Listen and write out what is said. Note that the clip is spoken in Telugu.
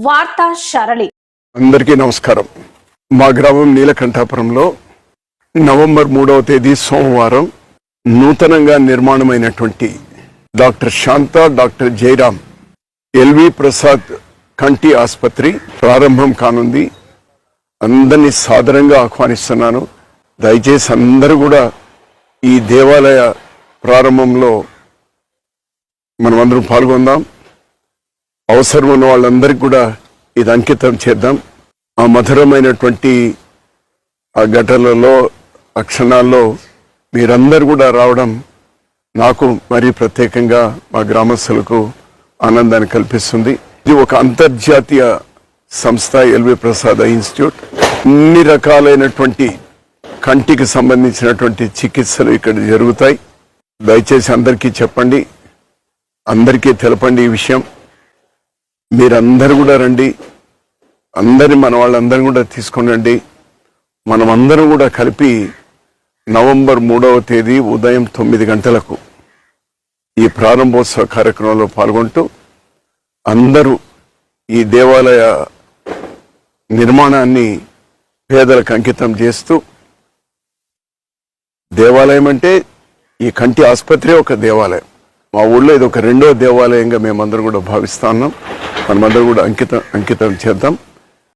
వార్తా సరళి. అందరికీ నమస్కారం. మా గ్రామం నీలకంఠాపురంలో నవంబర్ 3వ తేదీ సోమవారం నూతనంగా నిర్మాణమైనటువంటి డాక్టర్ శాంత, డాక్టర్ జయరాం, ఎల్వి ప్రసాద్ కంటి ఆసుపత్రి ప్రారంభం కానుంది. అందరినీ సాదరంగా ఆహ్వానిస్తున్నాను. దయచేసి అందరూ కూడా ఈ దేవాలయ ప్రారంభంలో మనమందరం పాల్గొందాం. అవసరం ఉన్న వాళ్ళందరికీ కూడా ఇది అంకితం చేద్దాం. ఆ మధురమైనటువంటి ఆ ఘటనలలో, ఆ క్షణాల్లో మీరందరూ కూడా రావడం నాకు మరీ ప్రత్యేకంగా మా గ్రామస్తులకు ఆనందాన్ని కల్పిస్తుంది. ఇది ఒక అంతర్జాతీయ సంస్థ, ఎల్వి ప్రసాద్ ఇన్స్టిట్యూట్. అన్ని రకాలైనటువంటి కంటికి సంబంధించినటువంటి చికిత్సలు ఇక్కడ జరుగుతాయి. దయచేసి అందరికీ చెప్పండి, అందరికీ తెలపండి ఈ విషయం. మీరందరూ కూడా రండి, మన వాళ్ళందరూ కూడా తీసుకొని రండి. మనమందరం కూడా కలిపి నవంబర్ 3వ తేదీ ఉదయం 9 గంటలకు ఈ ప్రారంభోత్సవ కార్యక్రమంలో పాల్గొంటూ అందరూ ఈ దేవాలయ నిర్మాణాన్ని పేదలకు అంకితం చేస్తూ, దేవాలయం అంటే ఈ కంటి ఆసుపత్రి ఒక దేవాలయం. మా ఊళ్ళో ఇది ఒక రెండో దేవాలయంగా మేమందరం కూడా భావిస్తున్నాం. మనమందరం కూడా అంకితం చేద్దాం.